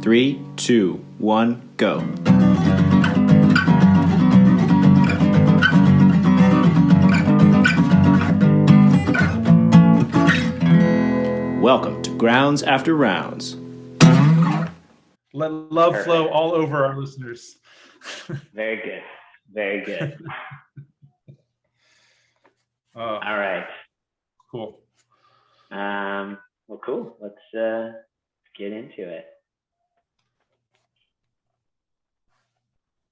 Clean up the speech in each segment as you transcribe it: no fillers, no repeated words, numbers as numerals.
3, 2, 1, go. Welcome to Grounds After Rounds. Let love flow all over our listeners. Very good. Very good. All right. Cool. Well, cool. Let's get into it.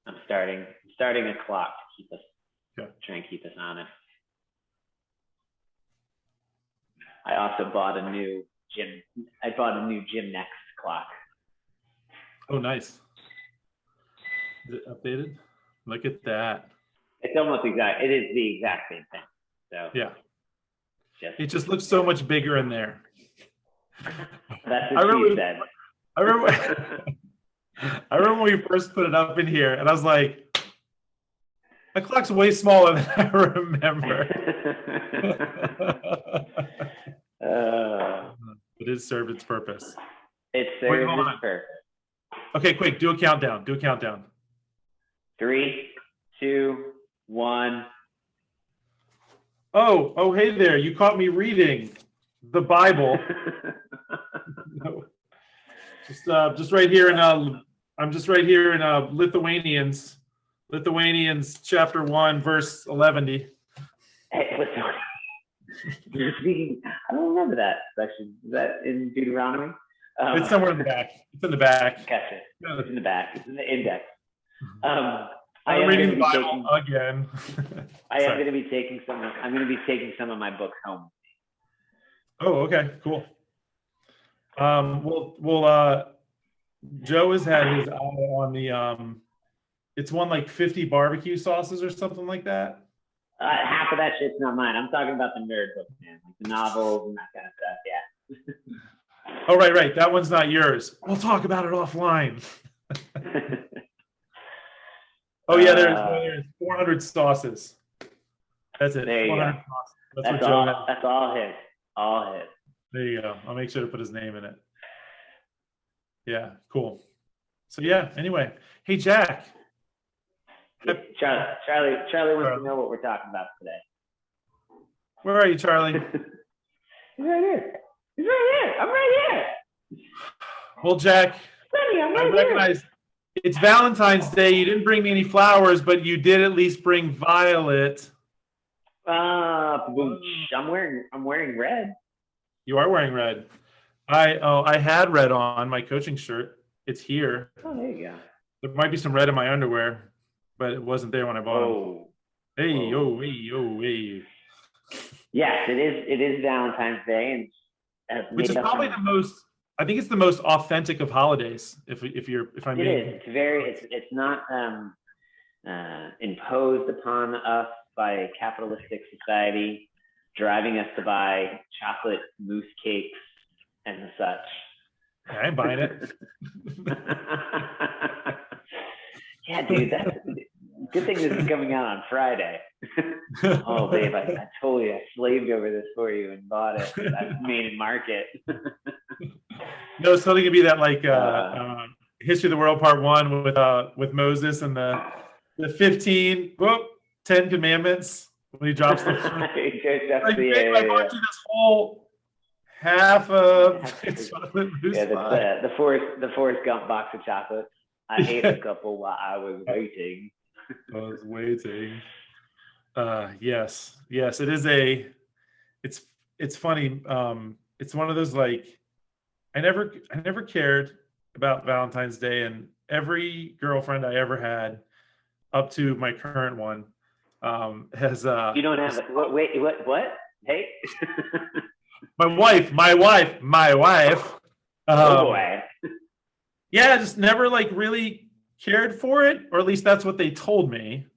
I'm starting a clock to keep us, try and keep us honest. I also bought a new Gymnext clock. Oh, nice. Is it updated? Look at that. It's almost exact. It is the exact same thing. So yeah, it just looks so much bigger in there. That's what she said. I remember when we first put it up in here, and I was like, "My clock's way smaller than I remember." It has served its purpose. It served its purpose. Okay, quick, do a countdown. 3, 2, 1. Oh, hey there! You caught me reading the Bible. No. Just right here in I'm just right here in Lithuanians chapter 1 verse 11. Hey, listen. You're speaking. I don't remember that section. Is that in Deuteronomy? It's somewhere in the back. It's in the back. Gotcha. It's in the back. It's in the index. I'm reading the Bible again. I'm going to be taking some of my books home. Oh, okay, cool. Joe has had his eye on the it's one like 50 barbecue sauces or something like that. Half of that shit's not mine. I'm talking about the nerd books, man, like the novels and that kind of stuff. Yeah. Oh, right. That one's not yours. We'll talk about it offline. Oh yeah, there's 400 sauces. That's it. There you go. That's all his. All his. There you go. I'll make sure to put his name in it. Yeah, cool. So yeah. Anyway, hey Jack. Charlie wants to know what we're talking about today. Where are you, Charlie? He's right here. I'm right here. Well, Jack, I recognize it's Valentine's Day. You didn't bring me any flowers, but you did at least bring violet. I'm wearing red. You are wearing red. I had red on my coaching shirt. It's here. Oh, there you go. There might be some red in my underwear, but it wasn't there when I bought them. Hey. Yes, it is Valentine's Day, and which is probably I think it's the most authentic of holidays. If I'm being, it's not imposed upon us by a capitalistic society, driving us to buy chocolate mousse cakes and such. I ain't buying it. Yeah, dude, that's good thing this is coming out on Friday. Oh, babe, I told you I slaved over this for you and bought it. That's made in market. No, it's totally gonna be that like History of the World Part 1 with Moses and the 10 commandments when he drops the I bought you this whole half of chocolate mousse. Yeah, the Forrest Gump box of chocolates. I ate a couple while I was waiting. Yes, it is it's funny. It's one of those like I never cared about Valentine's Day, and every girlfriend I ever had up to my current one has you don't have what? Hey. my wife. Oh boy. Yeah, just never like really cared for it, or at least that's what they told me.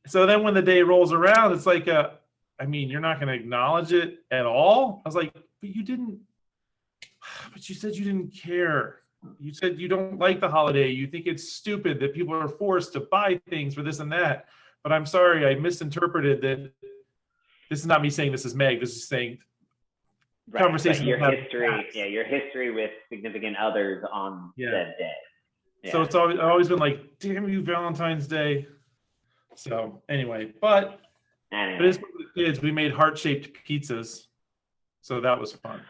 So then when the day rolls around, it's like, you're not going to acknowledge it at all. I was like, but you said you didn't care. You said you don't like the holiday. You think it's stupid that people are forced to buy things for this and that. But I'm sorry, I misinterpreted that. This is not me saying this is Meg. This is saying conversations. Your we've had history, past. your history with significant others on said day. Yeah. So it's always been like, damn you, Valentine's Day. So anyway, but it's for the kids. We made heart-shaped pizzas, so that was fun.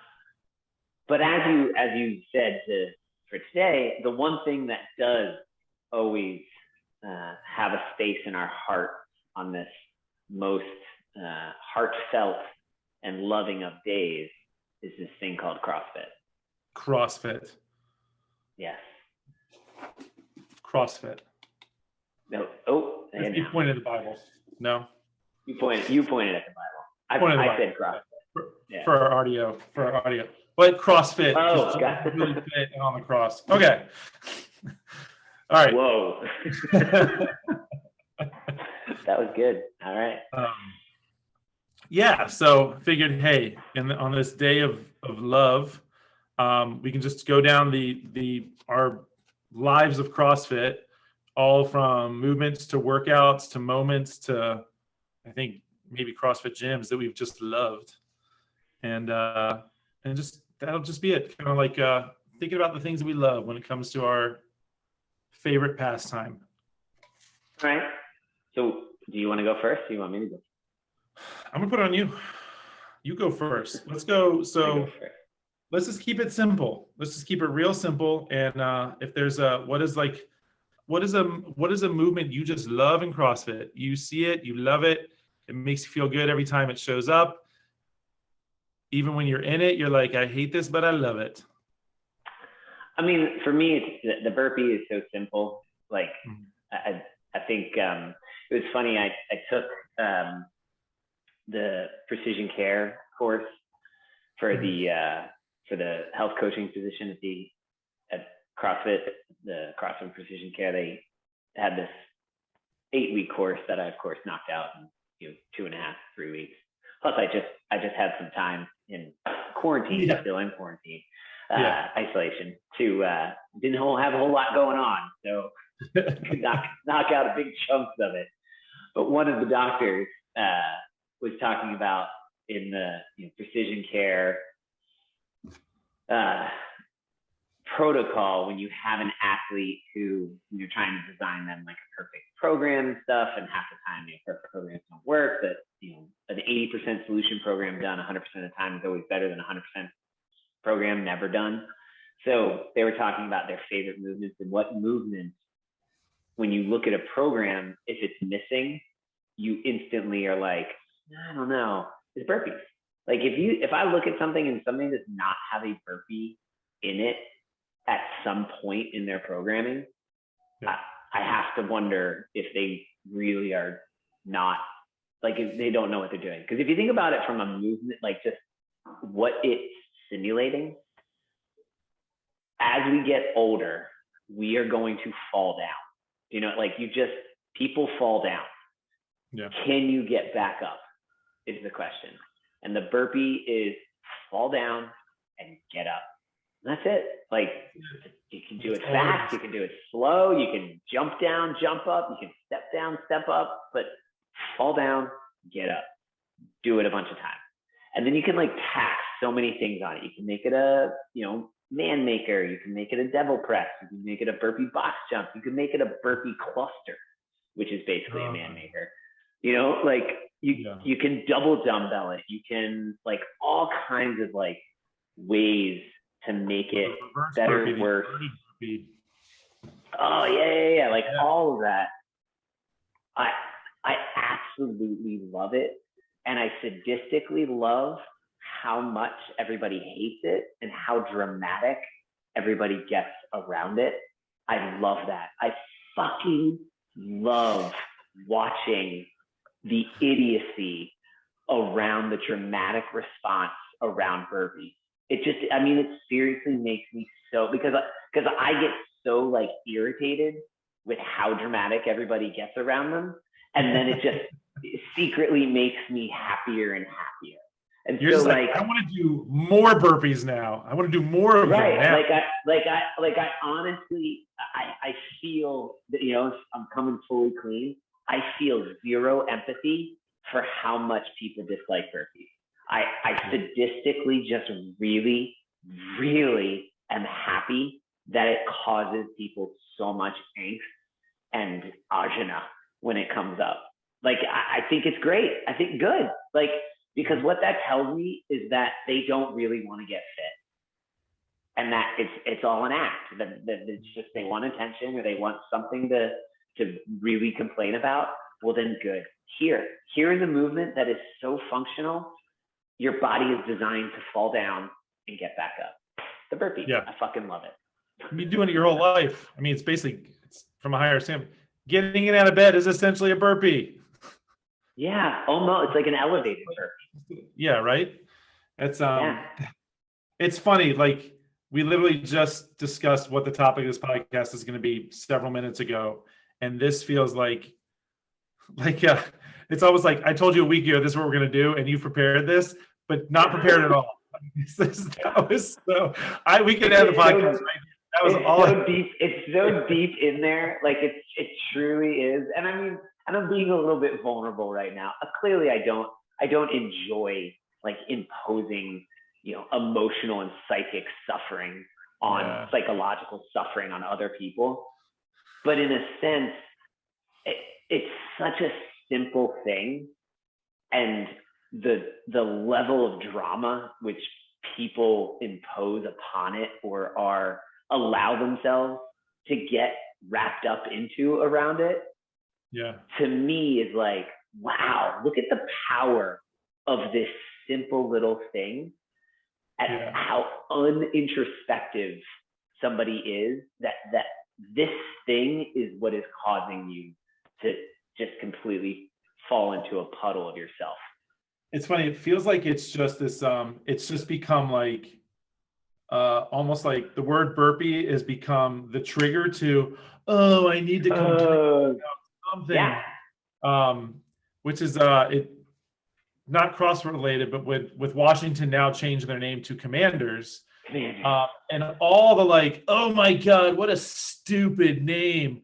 But as you said for today, the one thing that does always have a space in our heart on this most heartfelt and loving of days is this thing called CrossFit. CrossFit. Yes. CrossFit. No. Oh, you pointed at the Bible. No. You pointed at the Bible. I said CrossFit. For our audio. But CrossFit. Oh, got it. Really fit on the cross. Okay. All right. Whoa. That was good. All right. So figured, hey, on this day of love, we can just go down our lives of CrossFit, all from movements to workouts to moments to, I think, maybe CrossFit gyms that we've just loved, and just that'll just be it. Kind of like thinking about the things that we love when it comes to our favorite pastime. All right. So, do you want to go first? Or do you want me to go? I'm gonna put it on you. You go first. Let's go. So let's just keep it simple. Let's just keep it real simple. And if there's what is a movement you just love in CrossFit? You see it, you love it. It makes you feel good every time it shows up. Even when you're in it, you're like, I hate this, but I love it. I mean, for me, it's the burpee is so simple. Like, I think it was funny. I took the precision care course for the health coaching position at CrossFit, the CrossFit Precision Care. They had this 8-week course that I of course knocked out in 2.5, 3 weeks. Plus I just had some time in quarantine, still in quarantine, isolation didn't have a whole lot going on. So could knock out big chunks of it. But one of the doctors was talking about in the precision care protocol when you have an athlete who you're trying to design them like a perfect program and stuff, and half the time perfect programs don't work, but an 80% solution program done 100% of the time is always better than 100% program never done. So they were talking about their favorite movements and what movements, when you look at a program, if it's missing, you instantly are like, I don't know, it's burpees. Like if I look at something and something does not have a burpee in it at some point in their programming, I have to wonder if they really are not, like, if they don't know what they're doing. Because if you think about it from a movement, like just what it's simulating, as we get older, we are going to fall down. Like people fall down. Yeah. Can you get back up is the question. And the burpee is fall down and get up. And that's it. Like, you can do it fast, you can do it slow, you can jump down, jump up, you can step down, step up, but fall down, get up. Do it a bunch of times. And then you can like tack so many things on it. You can make it a, man maker. You can make it a devil press. You can make it a burpee box jump. You can make it a burpee cluster, which is basically a man maker. Like you can double dumbbell it. You can like all kinds of like ways to make it better, worse. Oh yeah. Like all of that. I absolutely love it. And I sadistically love how much everybody hates it and how dramatic everybody gets around it. I love that. I fucking love watching the idiocy around the dramatic response around burpees. It seriously makes me so, because I get so like irritated with how dramatic everybody gets around them. And then it just secretly makes me happier and happier. And you're just like, I want to do more burpees now. I want to do more of them now. I honestly, I feel that, if I'm coming fully clean, I feel zero empathy for how much people dislike burpees. I sadistically just really, really am happy that it causes people so much angst and ajna when it comes up. Like, I think it's great. I think good. Like, because what that tells me is that they don't really want to get fit, and that it's all an act. That it's just they want attention, or they want something to really complain about. Well, then good. Here in the movement that is so functional, your body is designed to fall down and get back up. The burpee. Yeah. I fucking love it. You've been doing it your whole life. I mean, it's from a higher standpoint. Getting it out of bed is essentially a burpee. Yeah, almost. It's like an elevated burpee. Yeah, right. It's funny. Like, we literally just discussed what the topic of this podcast is going to be several minutes ago, and this feels like it's almost like I told you a week ago this is what we're going to do, and you prepared this, but not prepared at all. We could end the podcast right here. That was all. So deep. It's so deep in there. Like, it truly is. And I mean, and I'm being a little bit vulnerable right now. Clearly, I don't enjoy like imposing, emotional and psychic suffering on psychological suffering on other people. But in a sense, it's such a simple thing, and the level of drama which people impose upon it or allow themselves to get wrapped up into around it, to me is like, wow, look at the power of this simple little thing, at how unintrospective somebody is, that this thing is what is causing you to just completely fall into a puddle of yourself. It's funny. It feels like it's just this, it's just become like, almost like the word burpee has become the trigger to, I need to come something. Yeah. Which is not cross related, but with Washington now changing their name to Commanders. And all the like, oh my God, what a stupid name.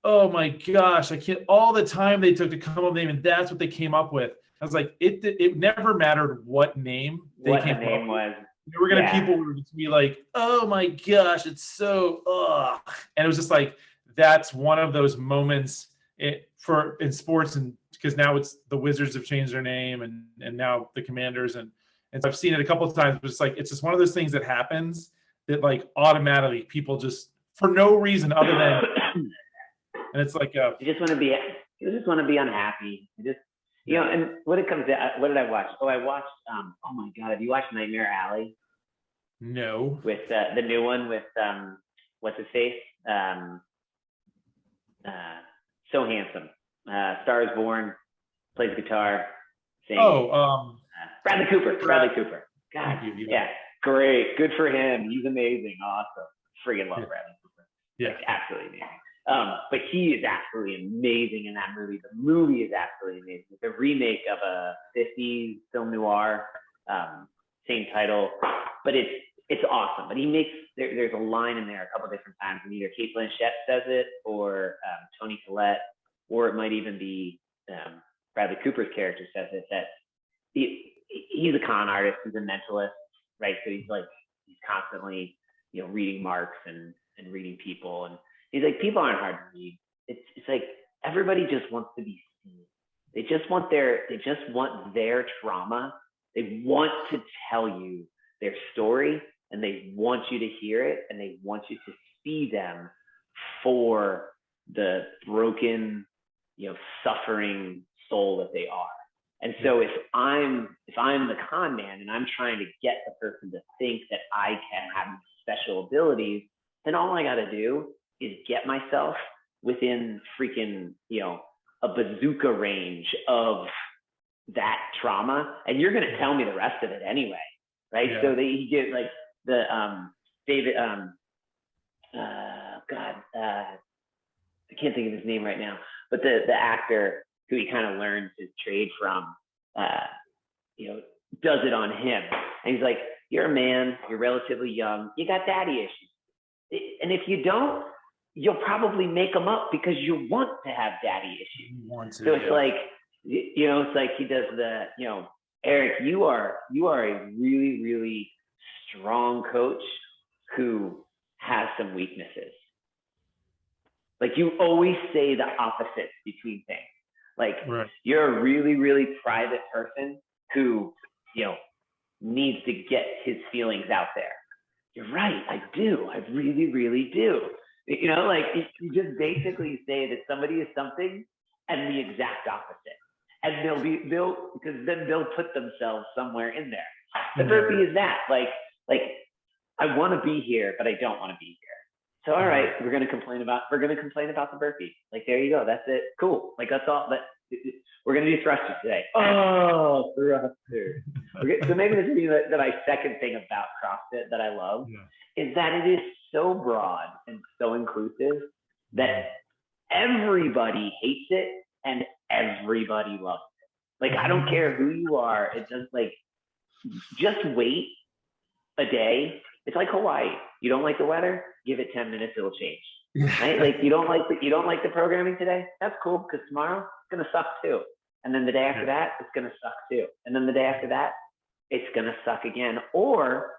Oh my gosh, I can't, all the time they took to come up with a name, and that's what they came up with. I was like, it never mattered what name they came up with. There were going to people who would be like, oh my gosh, it's so, ugh. And it was just like, that's one of those moments in sports, and because now it's the Wizards have changed their name, and now the Commanders, and so I've seen it a couple of times, but it's just one of those things that happens that like automatically people just, for no reason other than, and it's like you just want to be unhappy. And what it comes to, what did I watch? I watched oh my God, have you watched Nightmare Alley? No. With the new one with what's his face? So handsome. Star is Born, plays guitar, sings. Bradley Cooper. God, yeah, great, good for him. He's amazing, awesome. Friggin' love Bradley Cooper. Yeah, like, absolutely amazing. But he is absolutely amazing in that movie. The movie is absolutely amazing. It's a remake of a 50s film noir, same title, but it's awesome. But he makes there's a line in there a couple different times, and either Kate Blanchett says it, or Toni Collette, or it might even be Bradley Cooper's character says it, that he's a con artist, he's a mentalist, right? So he's constantly reading Marx and reading people, and he's like, people aren't hard to read. It's like everybody just wants to be seen. They just want their trauma. They want to tell you their story, and they want you to hear it, and they want you to see them for the broken, suffering soul that they are. And so if I'm the con man and I'm trying to get the person to think that I can have special abilities, then all I got to do is get myself within freaking, a bazooka range of that trauma, and you're going to tell me the rest of it anyway, right? Yeah. So he gives like the David, I can't think of his name right now, but the actor who he kind of learns his trade from, does it on him. And he's like, you're a man, you're relatively young, you got daddy issues. And if you don't, you'll probably make them up because you want to have daddy issues. So it's like, it's like he does the, Eric, you are a really, really strong coach who has some weaknesses. Like you always say the opposites between things. Like you're a really, really private person who, needs to get his feelings out there. You're right. I do. I really, really do. Like you just basically say that somebody is something and the exact opposite. And because then they'll put themselves somewhere in there. The burpee is that. Like I want to be here, but I don't want to be here. So all right, we're gonna complain about the burpee. Like there you go. That's it. Cool. Like that's all. We're gonna do thrusters today. Oh, thrusters. So maybe the thing that my second thing about CrossFit that I love is that it is so broad and so inclusive that everybody hates it and everybody loves it. Like I don't care who you are. It's just wait a day. It's like Hawaii. You don't like the weather? Give it 10 minutes, it'll change. Right? Like you don't like the programming today? That's cool because tomorrow it's gonna suck too. And then the day after that, it's gonna suck too. And then the day after that, it's gonna suck again. Or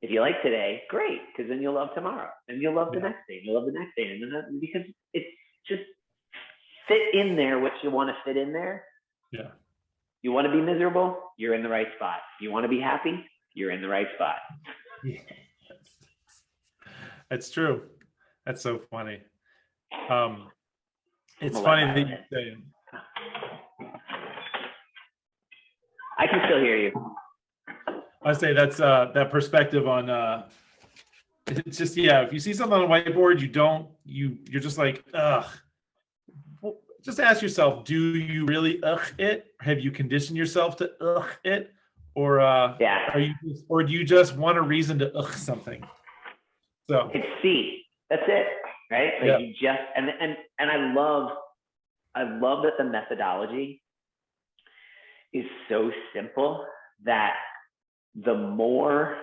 if you like today, great, because then you'll love tomorrow. And you'll love the next day, and you'll love the next day. And then because it's just fit in there what you want to fit in there. Yeah. You want to be miserable, you're in the right spot. You want to be happy, you're in the right spot. That's true. That's so funny. It's funny that you say. I can still hear you. I say that's that perspective on. It's just if you see something on a whiteboard, you're just like ugh. Well, just ask yourself: do you really it? Have you conditioned yourself to it? Or or do you just want a reason to something? So it's C. That's it, right? Like you just and I love that the methodology is so simple that the more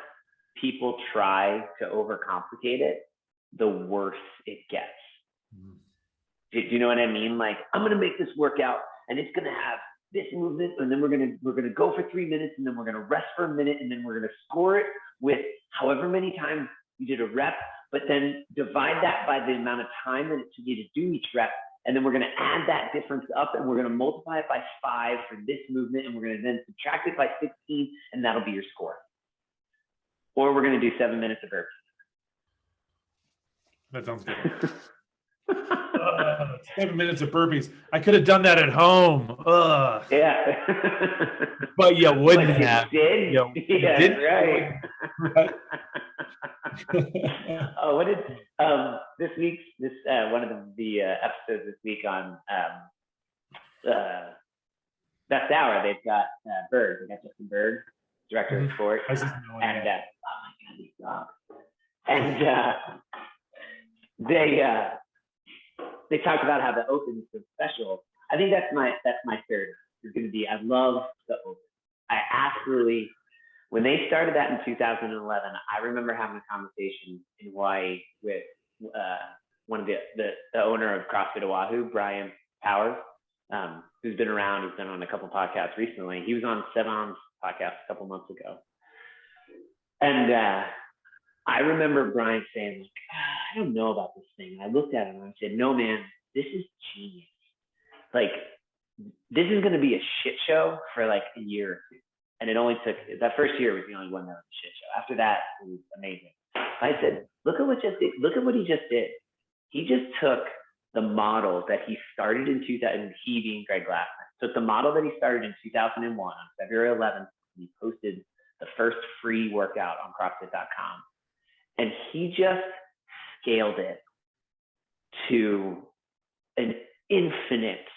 people try to overcomplicate it, the worse it gets. Do you know what I mean? Like I'm gonna make this workout and it's gonna have this movement, and then we're gonna go for 3 minutes, and then we're gonna rest for a minute, and then we're gonna score it with however many times you did a rep, but then divide that by the amount of time that it took you to do each rep, and then we're gonna add that difference up, and we're gonna multiply it by 5 for this movement, and we're gonna then subtract it by 16, and that'll be your score. Or we're gonna do 7 minutes of burpees. That sounds good. 7 minutes of burpees. I could have done that at home. Yeah. But you wouldn't have. Did? You did? Right. Oh, what did this week's one of the episodes this week on Best Hour? They've got Berg. They got Justin Berg, director of sports, and oh my God, he sucks. And they talked about how the Open is so special. I think that's my third. Is going to be I love the Open. I absolutely, when they started that in 2011, I remember having a conversation in Hawaii with one of the owner of CrossFit Oahu, Brian Powers, who's been around. He's been on a couple podcasts recently. He was on Sevon's podcast a couple months ago, and I remember Brian saying, like, I don't know about this thing. And I looked at him and I said, no, man, this is genius. Like, this is going to be a shit show for like a year or two. And it only took, that first year was the only one that was a shit show. After that, it was amazing. I said, look at what he just did. He just took the model that he started in 2000, he being Greg Glassman, took the model that he started in 2001 on February 11th. He posted the first free workout on CrossFit.com. And he just scaled it to an infinite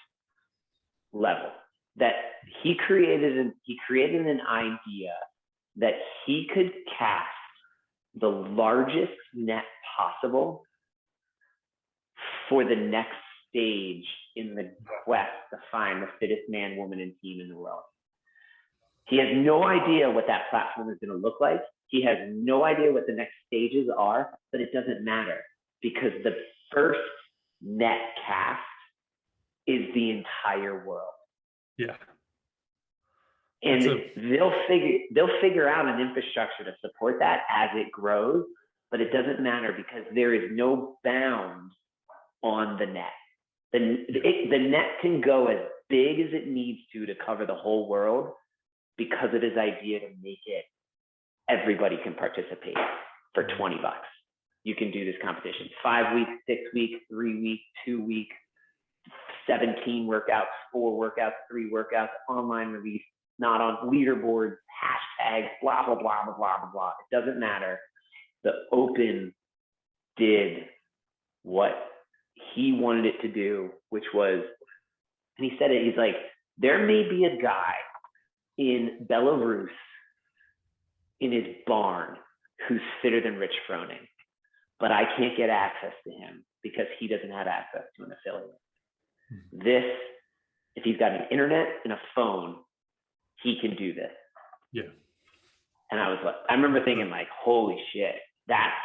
level. That he created an idea that he could cast the largest net possible for the next stage in the quest to find the fittest man, woman, and team in the world. He has no idea what that platform is going to look like. He has no idea what the next stages are, but it doesn't matter because the first net cast is the entire world. Yeah. And they'll figure out an infrastructure to support that as it grows, but it doesn't matter because there is no bound on the net. The net can go as big as it needs to cover the whole world because of his idea to make it everybody can participate for $20. You can do this competition 5 weeks, 6 weeks, 3 weeks, 2 weeks, 17 workouts, 4 workouts, 3 workouts, online release, not on leaderboards, hashtags, blah, blah, blah, blah, blah, blah, blah. It doesn't matter. The Open did what he wanted it to do, which was, and he said it, he's like, there may be a guy in Belarus in his barn who's fitter than Rich Froning, but I can't get access to him because he doesn't have access to an affiliate. This, if he's got an internet and a phone, he can do this. Yeah. And I was like, I remember thinking like, holy shit,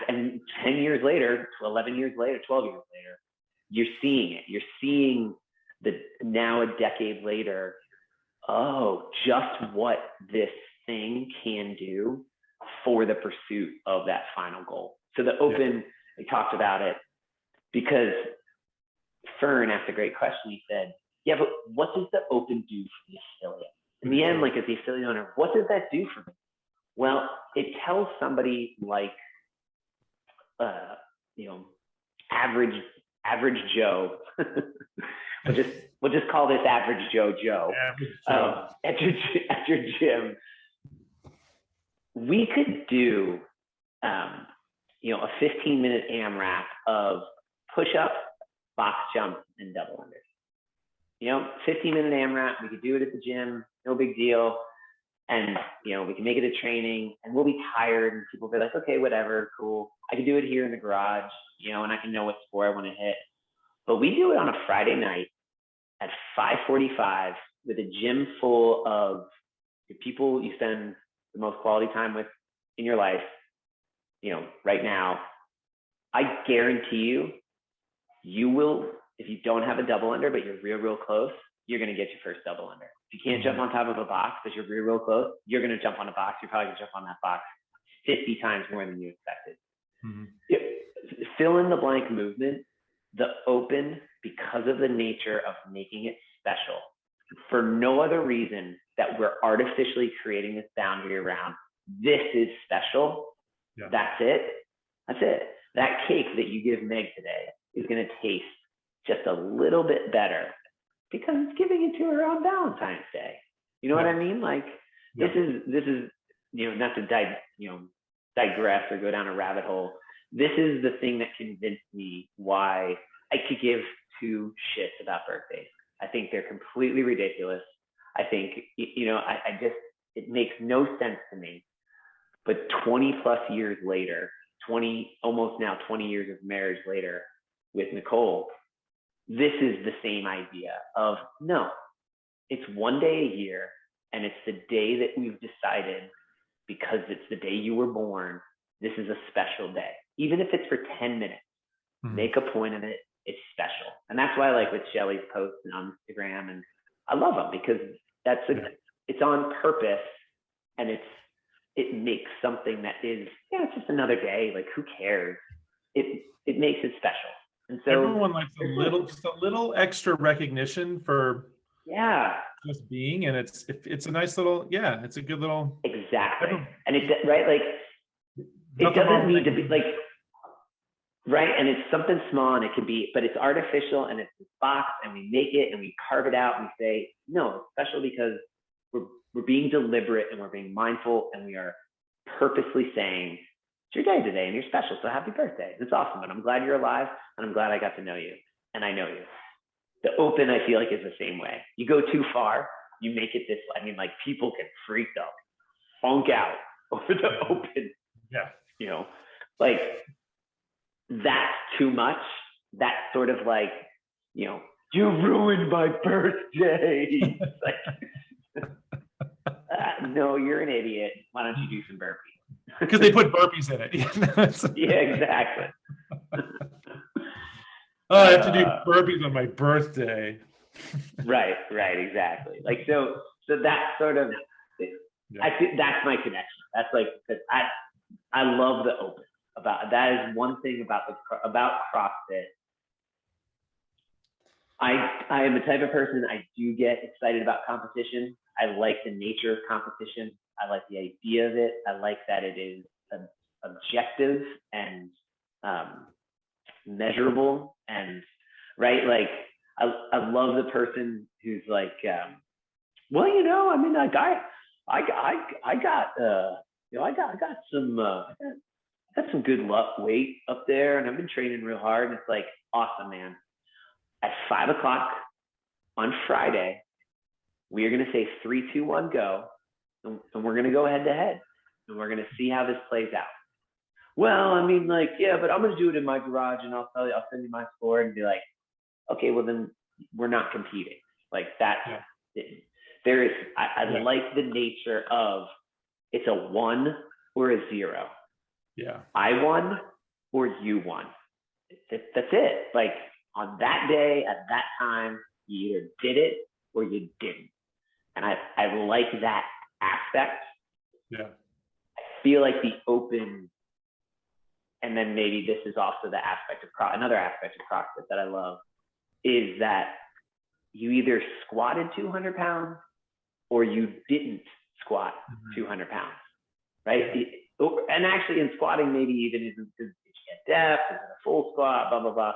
and 10 years later, 11 years later, 12 years later, you're seeing it. You're seeing now a decade later, just what this thing can do for the pursuit of that final goal. So the Open, they talked about it because Fern asked a great question. He said, yeah, but what does the Open do for the affiliate? In the end, like as the affiliate owner, what does that do for me? Well, it tells somebody like, average Joe. we'll just call this average Joe Joe. At your gym, we could do a 15-minute AMRAP of push-ups, box jumps, and double unders. 15-minute AMRAP. We could do it at the gym, no big deal. And, we can make it a training and we'll be tired and people will be like, okay, whatever, cool. I can do it here in the garage, and I can know what score I want to hit. But we do it on a Friday night at 5:45 with a gym full of the people you spend the most quality time with in your life, right now. I guarantee you will, if you don't have a double under, but you're real close, you're going to get your first double under. If you can't jump on top of a box, but you're real close, you're going to jump on a box. You're probably going to jump on that box 50 times more than you expected. Mm-hmm. Fill in the blank movement, the Open, because of the nature of making it special, for no other reason that we're artificially creating this boundary around, this is special. Yeah. That's it. That cake that you give Meg today is going to taste just a little bit better because it's giving it to her on Valentine's Day. You know what I mean? Like this is, not to digress or go down a rabbit hole. This is the thing that convinced me why I could give 2 shits about birthdays. I think they're completely ridiculous. I think, it makes no sense to me. But 20 plus years later, almost now 20 years of marriage later with Nicole, this is the same idea of, no, it's one day a year and it's the day that we've decided because it's the day you were born. This is a special day. Even if it's for 10 minutes, make a point of it. It's special. And that's why I like with Shelly's posts and on Instagram, and I love them because it's on purpose and it makes something that is, it's just another day. Like who cares? It makes it special. And so everyone likes just a little extra recognition for just being, and it's a nice little, it's a good little. Exactly. And it doesn't need to be like, right. And it's something small and it can be, but it's artificial and it's this box and we make it and we carve it out and we say, no, it's special because we're being deliberate and we're being mindful and we are purposely saying, it's your day today and you're special. So happy birthday. It's awesome. And I'm glad you're alive and I'm glad I got to know you and I know you. The Open, I feel like, is the same way. You go too far, you make it this, people can freak out, funk out over the Open. Yeah. That's too much. That's sort of like, you ruined my birthday. No, you're an idiot. Why don't you do some burpees? Because they put burpees in it. Yeah, exactly. I have to do burpees on my birthday. Right, exactly. So that's sort of I think that's my connection. That's like, because I love the open. That is one thing about CrossFit. I am the type of person, I do get excited about competition. I like the nature of competition. I like the idea of it. I like that it is objective and measurable, and right. Like I love the person who's like, well, you know, I mean, like I got some good luck weight up there, and I've been training real hard. And it's like, awesome, man. At 5 o'clock on Friday, we are going to say 3, 2, 1, go, and we're going to go head to head, and we're going to see how this plays out. Well, I mean, like, yeah, but I'm going to do it in my garage, and I'll send you my score, and be like, okay, well then we're not competing. Like that. Yeah. There is. I like the nature of it's a 1 or a 0. Yeah. I won or you won. That's it. Like on that day at that time, you either did it or you didn't. And I like that aspect. Yeah. I feel like the open, and then maybe this is also the aspect of another aspect of CrossFit that I love, is that you either squatted 200 pounds or you didn't squat 200 pounds, right? And actually in squatting, maybe even if you get depth, is it a full squat, blah, blah, blah.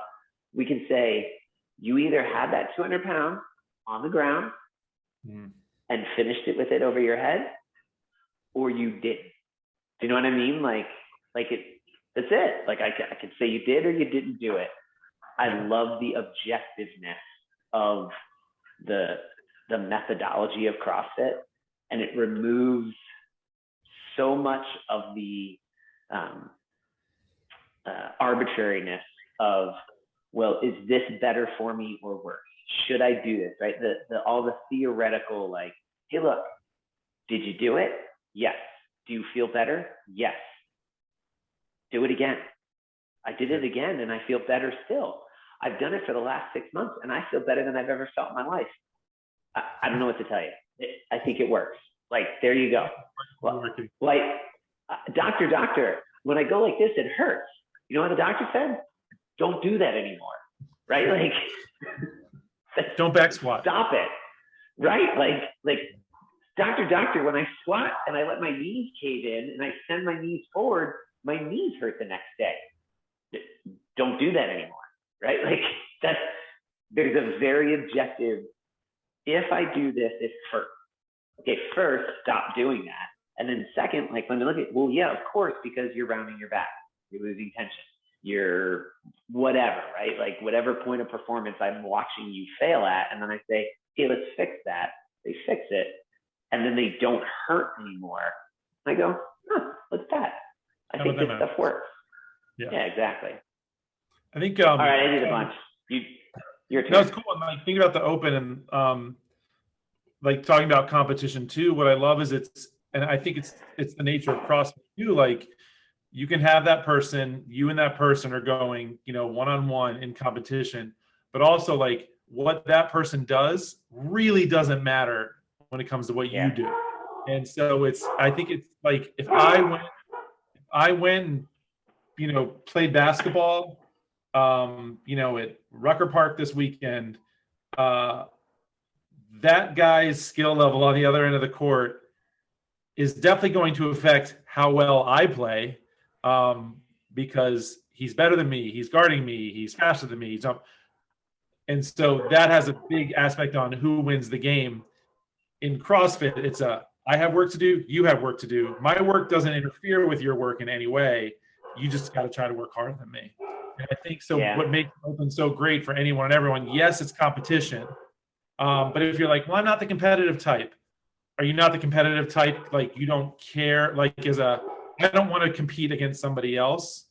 We can say you either had that 200 pounds on the ground and finished it with it over your head, or you didn't. Do you know what I mean? Like that's it. Like I could say you did or you didn't do it. I love the objectiveness of the methodology of CrossFit, and it removes so much of the arbitrariness of, well, is this better for me or worse? Should I do this? Right? All the theoretical, like, hey, look, did you do it? Yes. Do you feel better? Yes. Do it again. I did it again and I feel better still. I've done it for the last 6 months and I feel better than I've ever felt in my life. I don't know what to tell you. I think it works. Like, there you go. Well, like, doctor, when I go like this, it hurts. You know what the doctor said? Don't do that anymore. Right? Like, don't back squat. Stop it. Right? Like, doctor, when I squat and I let my knees cave in and I send my knees forward, my knees hurt the next day. Don't do that anymore. Right? Like, there's a very objective, if I do this, it's first. Okay, first, stop doing that. And then second, like, when you look at, well, yeah, of course, because you're rounding your back, you're losing tension, you're whatever, right? Like, whatever point of performance I'm watching you fail at, and then I say, okay, let's fix that. They fix it, and then they don't hurt anymore. I go, what's that? I think this stuff works. Yeah, exactly. I think. All right, I did a bunch. Your turn. No, it's cool. And like thinking about the open and like talking about competition too. What I love is and I think it's the nature of CrossFit too. Like, you can have that person, you and that person are going, one-on-one in competition, but also like what that person does really doesn't matter when it comes to what you do. And so I think it's like, if I went and, played basketball, at Rucker Park this weekend, that guy's skill level on the other end of the court is definitely going to affect how well I play, because he's better than me, he's guarding me, he's faster than me. And so that has a big aspect on who wins the game. In CrossFit, it's I have work to do, you have work to do. My work doesn't interfere with your work in any way. You just got to try to work harder than me. And I think so. Yeah. What makes open so great for anyone and everyone, yes, it's competition. But if you're like, well, I'm not the competitive type. Are you not the competitive type? Like, you don't care, like, I don't want to compete against somebody else.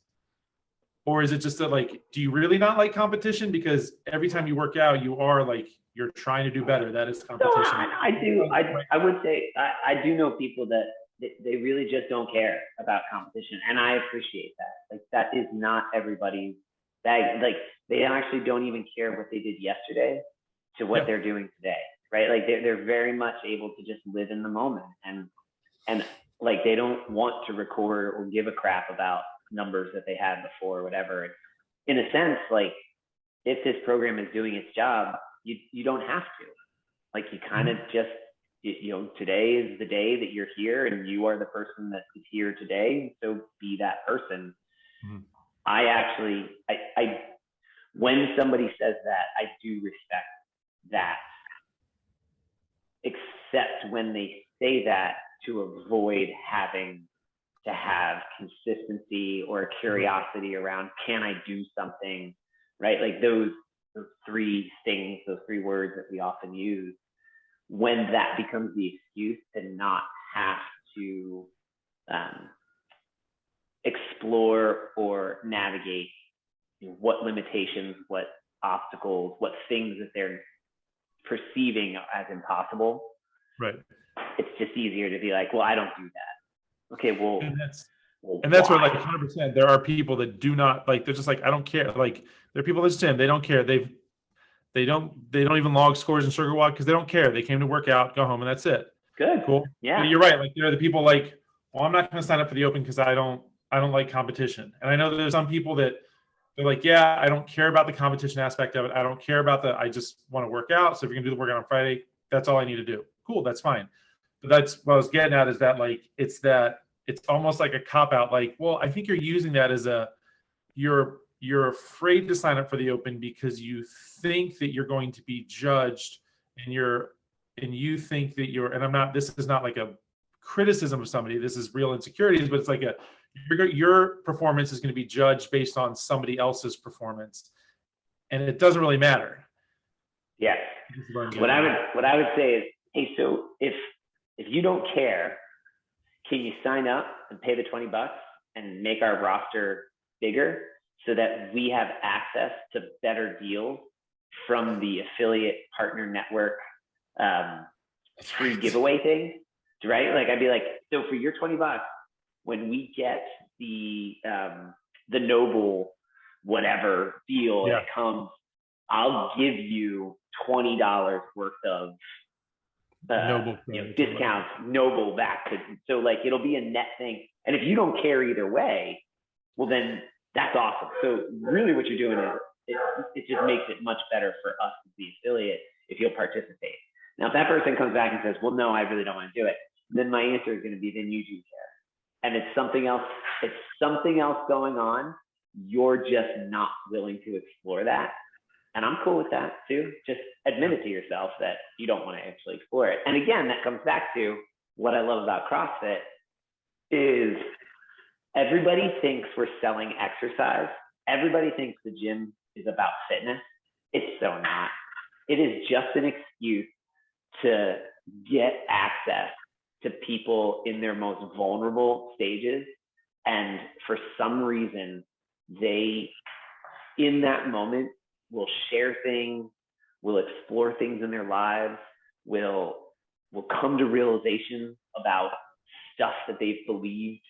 Or is it just that, like, do you really not like competition? Because every time you work out, you are like, you're trying to do better. That is competition. No, I do. I would say I do know people that they really just don't care about competition, and I appreciate that. Like, that is not everybody's bag. Like, they actually don't even care what they did yesterday to what they're doing today, right? Like, they're very much able to just live in the moment. And and like they don't want to record or give a crap about numbers that they had before or whatever. In a sense, like if this program is doing its job, you don't have to. Like you kind of just, today is the day that you're here and you are the person that is here today. So be that person. Mm-hmm. I when somebody says that, I do respect that, except when they say that to avoid having to have consistency or a curiosity around, can I do something, right? Like those three things, those three words that we often use, when that becomes the excuse to not have to explore or navigate what limitations, what obstacles, what things that they're perceiving as impossible. Right. It's just easier to be like, well, I don't do that. Okay, well, and that's where like 100%, there are people that do not, like, they're just like, I don't care. Like there are people at the gym, they don't care. They don't even log scores in Sugar Walk because they don't care. They came to work out, go home, and that's it. Good. Cool. Yeah. But you're right. Like there are the people like, well, I'm not going to sign up for the Open because I don't like competition. And I know that there's some people that they're like, yeah, I don't care about the competition aspect of it. I don't care about I just want to work out. So if you're gonna do the workout on Friday, that's all I need to do. Cool, that's fine. But that's what I was getting at, is that like it's almost like a cop out. Like, well, I think you're using that as you're afraid to sign up for the Open because you think that you're going to be judged, and you think that this is not like a criticism of somebody, this is real insecurities, but it's like your performance is going to be judged based on somebody else's performance, and it doesn't really matter. Yes. What I would say is, hey, so if you don't care, can you sign up and pay the $20 and make our roster bigger so that we have access to better deals from the affiliate partner network free giveaway thing, right? Like I'd be like, so for your $20, when we get the Noble whatever deal that comes, I'll give you $20 worth of Noble discounts, Noble back to, so like it'll be a net thing. And if you don't care either way, well then that's awesome. So really what you're doing is it just makes it much better for us as the affiliate if you'll participate. Now if that person comes back and says, well no, I really don't want to do it, then my answer is going to be, then you do care. And it's something else going on. You're just not willing to explore that. And I'm cool with that too. Just admit it to yourself that you don't want to actually explore it. And again, that comes back to what I love about CrossFit is everybody thinks we're selling exercise. Everybody thinks the gym is about fitness. It's so not. It is just an excuse to get access to people in their most vulnerable stages. And for some reason, they, in that moment, will share things, will explore things in their lives, will come to realizations about stuff that they've believed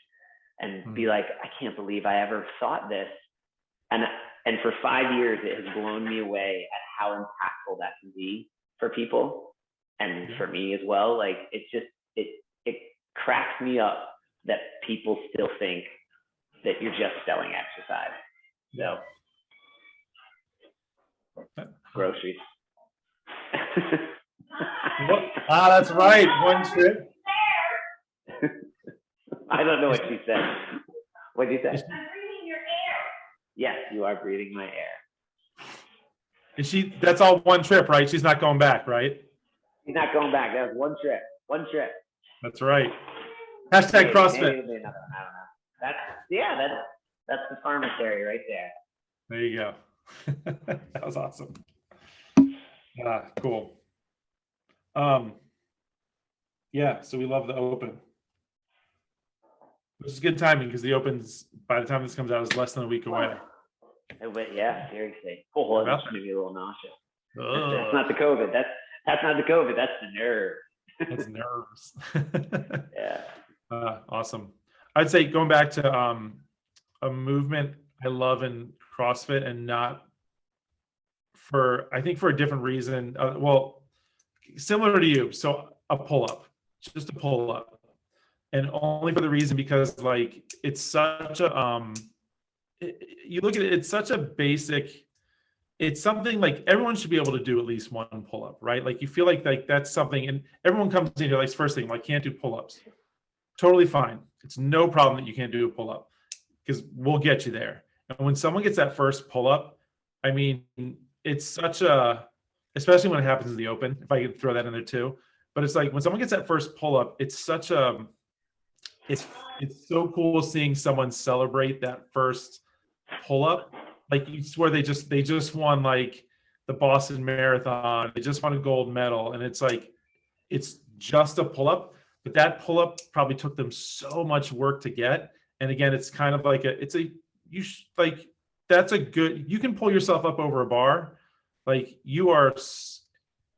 and be like, I can't believe I ever thought this. And for 5 years, it has blown me away at how impactful that can be for people. And for me as well. Like it cracks me up that people still think that you're just selling exercise. So groceries. That's right. One trip. I don't know what she said. What did you say? I'm breathing your air. Yes, you are breathing my air. And that's all one trip, right? She's not going back, right? She's not going back. That was one trip. One trip. That's right. Hashtag CrossFit. Maybe I don't know. That's the pharmacy right there. There you go. That was awesome. Cool. Yeah, so we love the Open, which is good timing because the Open's, by the time this comes out, is less than a week away. Yeah, seriously. Oh, that's going to be a little nauseous. That's not the COVID. That's not the COVID. That's the nerve. That's nerves. Yeah. Awesome. I'd say going back to a movement I love in CrossFit, and not I think for a different reason. Well, similar to you. So a pull-up, just a pull-up. And only for the reason because like it's such a you look at it, it's such a basic, it's something like everyone should be able to do at least one pull-up, right? Like you feel like that's something, and everyone comes in here like first thing, like can't do pull-ups. Totally fine. It's no problem that you can't do a pull-up because we'll get you there. And when someone gets that first pull-up, I mean, it's such a, especially when it happens in the open, if I could throw that in there too. But it's like when someone gets that first pull-up, it's such a, it's so cool seeing someone celebrate that first pull-up. Like you swear they just won like the Boston Marathon. They just won a gold medal. And it's like, it's just a pull-up, but that pull-up probably took them so much work to get. And again, it's kind of like that's a good, you can pull yourself up over a bar. Like you are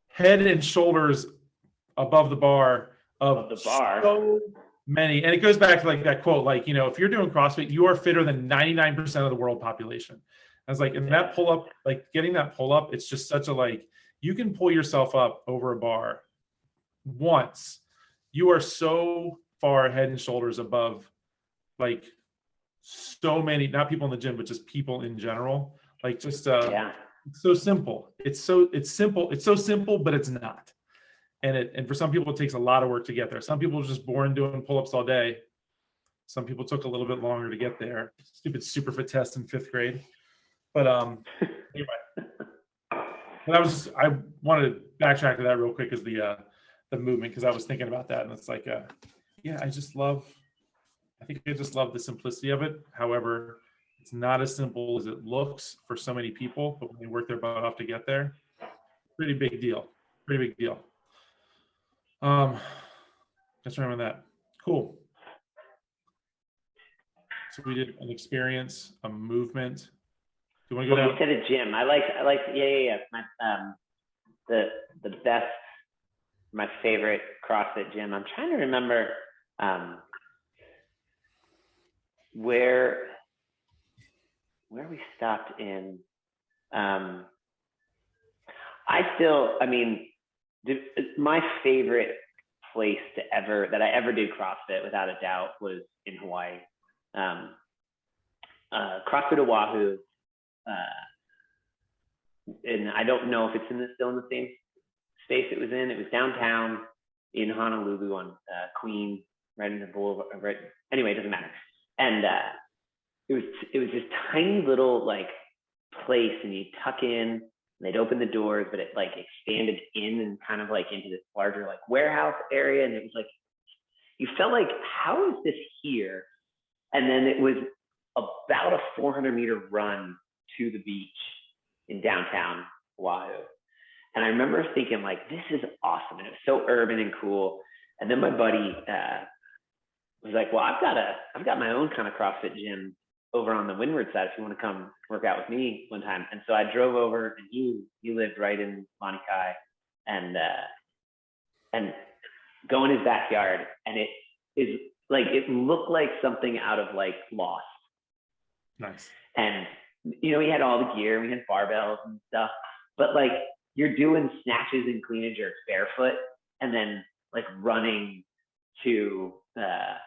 head and shoulders above the bar of so many. And it goes back to like that quote, like, you know, if you're doing CrossFit, you are fitter than 99% of the world population. I was like, and that pull up, like getting that pull up, it's just such a, like, you can pull yourself up over a bar once. You are so far head and shoulders above, like so many, not people in the gym, but just people in general. Like just, it's so simple. It's so simple, but it's not. And for some people, it takes a lot of work to get there. Some people are just born doing pull-ups all day. Some people took a little bit longer to get there. Stupid superfit test in 5th grade. But anyway, and I wanted to backtrack to that real quick as the movement, because I was thinking about that, and it's like, yeah, I just love the simplicity of it. However, it's not as simple as it looks for so many people, but when they work their butt off to get there, pretty big deal. Just remember that. Cool. So we did an experience, a movement. Do you want to go down? You said a gym. I like. Yeah. My, the best, my favorite CrossFit gym. I'm trying to remember where we stopped in. My favorite place that I ever did CrossFit, without a doubt, was in Hawaii. CrossFit Oahu, and I don't know if it's still in the same space it was in. It was downtown in Honolulu on Queen, right in the boulevard. Right. Anyway, it doesn't matter. And it was this tiny little like place, and you tuck in. They'd open the doors, but it like expanded in and kind of like into this larger like warehouse area. And it was like, you felt like, how is this here? And then it was about a 400-meter run to the beach in downtown Oahu. And I remember thinking like, this is awesome. And it was so urban and cool. And then my buddy was like, well, I've got my own kind of CrossFit gym over on the windward side if you want to come work out with me one time. And so I drove over, and he lived right in Lani Kai, and go in his backyard, and it is like, it looked like something out of like Lost. Nice. And you know, we had all the gear, we had barbells and stuff, but like you're doing snatches and clean and jerks barefoot, and then like running to the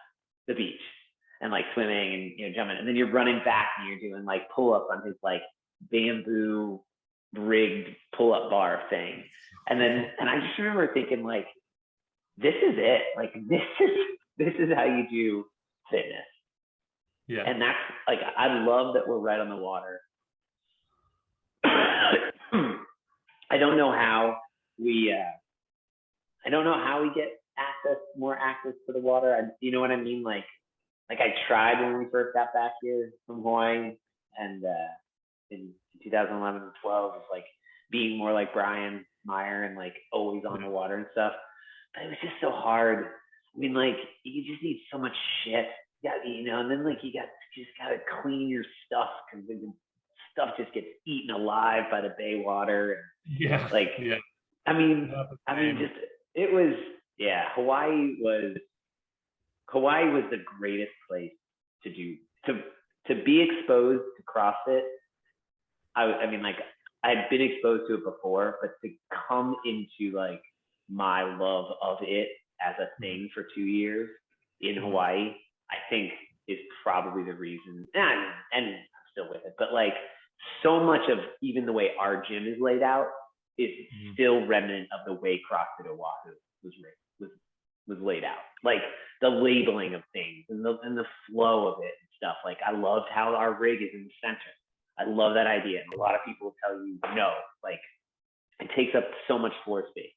beach, and like swimming and, you know, jumping, and then you're running back and you're doing like pull up on his like bamboo rigged pull up bar thing. And I just remember thinking like, this is it. Like this is how you do fitness. Yeah. And that's like, I love that we're right on the water. I don't know how we get more access to the water. You know what I mean? Like I tried when we first got back here from Hawaii, and in 2011 and 12, was like being more like Brian Meyer and like always on the water and stuff. But it was just so hard. I mean, like you just need so much shit, you know, and then like you just gotta clean your stuff, because stuff just gets eaten alive by the bay water. Yeah. Like, yeah. I mean, just it was, yeah. Hawaii was the greatest place to be exposed to CrossFit. I mean, like I had been exposed to it before, but to come into like my love of it as a thing for 2 years, in Hawaii, I think is probably the reason. And I'm still with it, but like so much of even the way our gym is laid out is still remnant of the way CrossFit Oahu was laid out. Like the labeling of things and the flow of it and stuff. Like I loved how our rig is in the center. I love that idea. And a lot of people will tell you no, like it takes up so much floor space.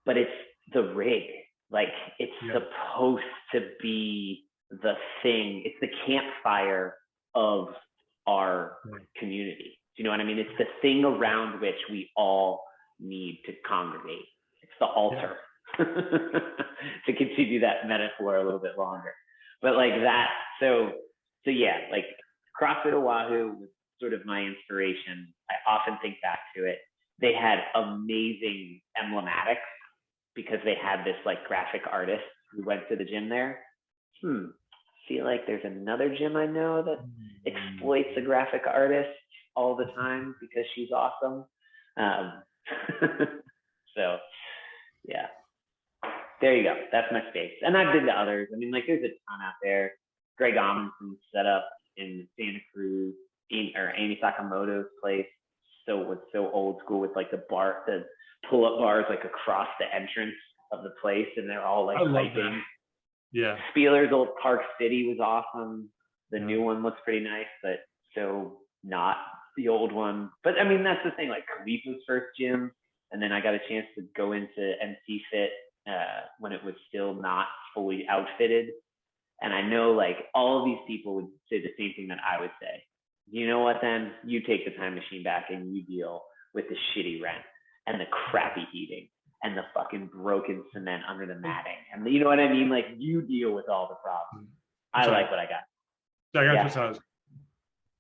But it's the rig. Like it's supposed to be the thing. It's the campfire of our community. Do you know what I mean? It's the thing around which we all need to congregate. It's the altar. To continue that metaphor a little bit longer. But like that, so yeah, like CrossFit Oahu was sort of my inspiration. I often think back to it. They had amazing emblematics because they had this like graphic artist who went to the gym there. Feel like there's another gym I know that exploits a graphic artist all the time because she's awesome. So yeah, there you go. That's my space. And I've been to others. I mean, like there's a ton out there. Greg Amundsen's set up in Santa Cruz, or Amy Sakamoto's place. So was so old school with like the pull-up bars like across the entrance of the place, and they're all like hiking. Yeah. Spieler's old Park City was awesome. The new one looks pretty nice, but so not the old one. But I mean, that's the thing. Like Khalifa's first gym, and then I got a chance to go into MC Fit when it was still not fully outfitted. And I know like all of these people would say the same thing that I would say. You know what, then you take the time machine back and you deal with the shitty rent and the crappy heating and the fucking broken cement under the matting. And you know what I mean? Like you deal with all the problems. I like what I got. I got your size.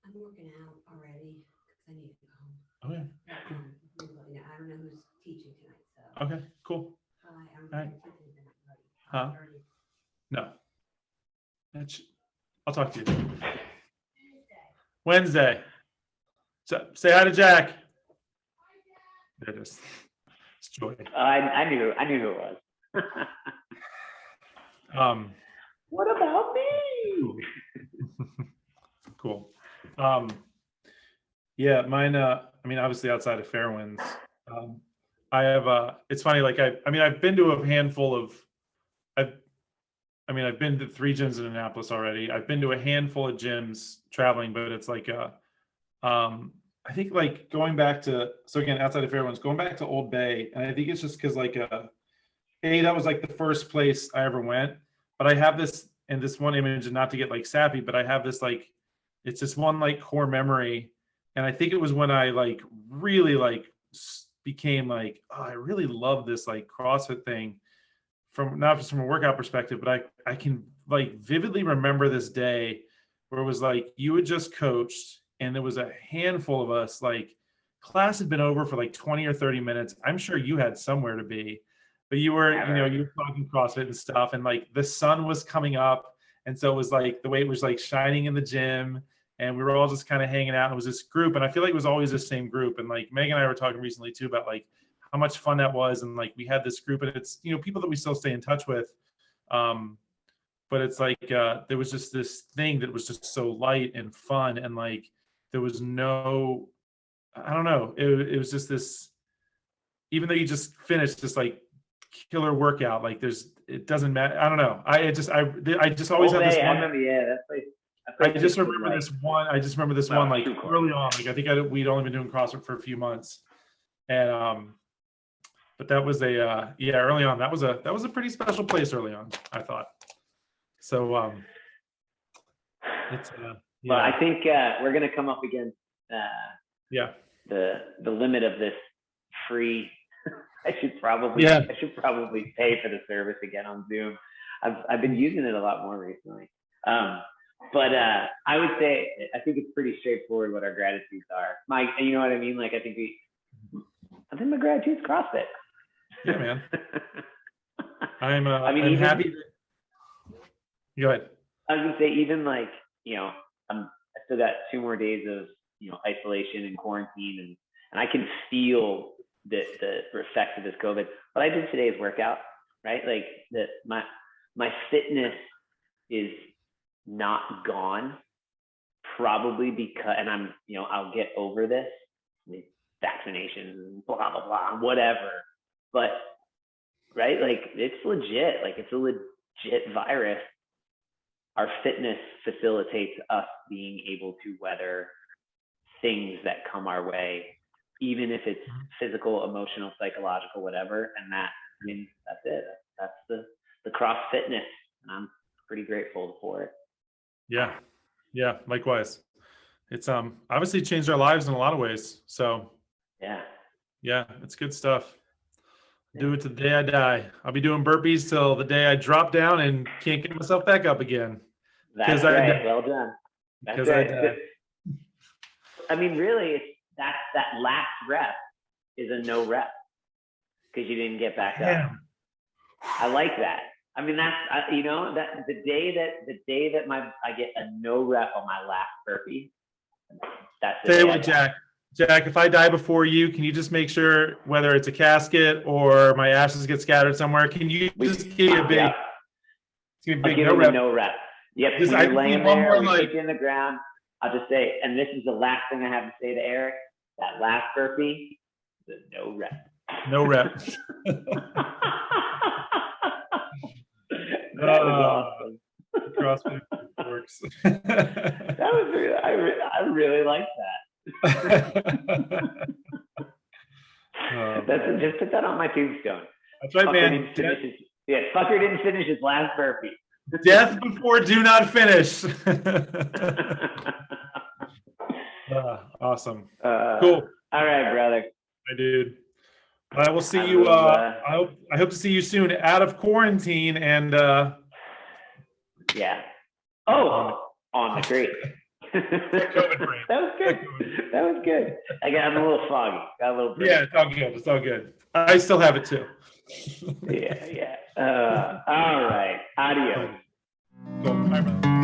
I'm working out already because I need to go home. Okay. I don't know who's teaching tonight, so. Okay, cool. I'm All right. ready. Huh? No. I'll talk to you. Wednesday. So say hi to Jack. There it is. It's Joy. I knew who it was. What about me? Cool. Yeah, mine. I mean, obviously outside of Fairwinds, I have. It's funny. Like I've been to a handful of. I've been to 3 gyms in Annapolis already. I've been to a handful of gyms traveling, but it's like I think like going back to, so again, outside of Fairwinds, going back to Old Bay, and I think it's just because like that was like the first place I ever went. But I have this one image, and not to get like sappy, but I have this like, it's this one like core memory, and I think it was when I like really like became like, oh, I really love this like CrossFit thing. From not just from a workout perspective, but I can like vividly remember this day where it was like you had just coached and there was a handful of us, like class had been over for like 20 or 30 minutes. I'm sure you had somewhere to be, but you were, you were talking CrossFit and stuff, and like the sun was coming up. And so it was like the way it was like shining in the gym, and we were all just kind of hanging out. And it was this group, and I feel like it was always the same group. And like Megan and I were talking recently too about like how much fun that was. And like we had this group, and it's, people that we still stay in touch with. But it's like there was just this thing that was just so light and fun, and like there was no, I don't know, it was just this, even though you just finished this like killer workout, like it doesn't matter. I don't know. I just always have this one. I remember, I just remember this one like early on. Like I think we'd only been doing CrossFit for a few months, and but that was early on. That was a pretty special place early on, I thought. So it's well, I think we're gonna come up against the limit of this free. I should probably pay for the service again on Zoom. I've been using it a lot more recently. But I would say I think it's pretty straightforward what our gratitudes are. Mike, you know what I mean? Like I think my gratitude's CrossFit. Yeah, man. I'm happy. Go ahead. I was gonna say, even like, I still got 2 more days of isolation and quarantine, and I can feel the effects of this COVID. But I did today's workout, right? Like my my fitness is not gone, probably because, and I'm, I'll get over this, vaccinations, blah, blah, blah, whatever. But, right, like, it's legit. Like, it's a legit virus. Our fitness facilitates us being able to weather things that come our way, even if it's physical, emotional, psychological, whatever. And that's it. That's the cross fitness. And I'm pretty grateful for it. Yeah. Likewise. It's obviously changed our lives in a lot of ways. So yeah, it's good stuff. Do it to the day I die. I'll be doing burpees till the day I drop down and can't get myself back up again. That's right. Well done. That's right. I mean, really, that last rep is a no rep because you didn't get back up. I like that. I mean, that's that the day that I get a no rep on my last burpee. That's the Tell day you what, Jack, if I die before you, can you just make sure, whether it's a casket or my ashes get scattered somewhere, can you just give me a big, no rep? Yep. Just, when you're laying there or you in the ground, I'll just say, and this is the last thing I have to say to Eric, that last burpee, the no rep. No rep. That was awesome. CrossFit works. That was really, I really like that. Just put that on my tombstone. That's right, man. Fucker didn't finish his last burpee. Death before do not finish. Awesome. Cool. All right, brother. Hi, dude. I will see you. I hope to see you soon, out of quarantine, and yeah. Oh, on the great. That was good. I'm a little foggy. Got a little break. Yeah, it's all good. I still have it too. Yeah. All right. Adios. Cool. Bye, brother.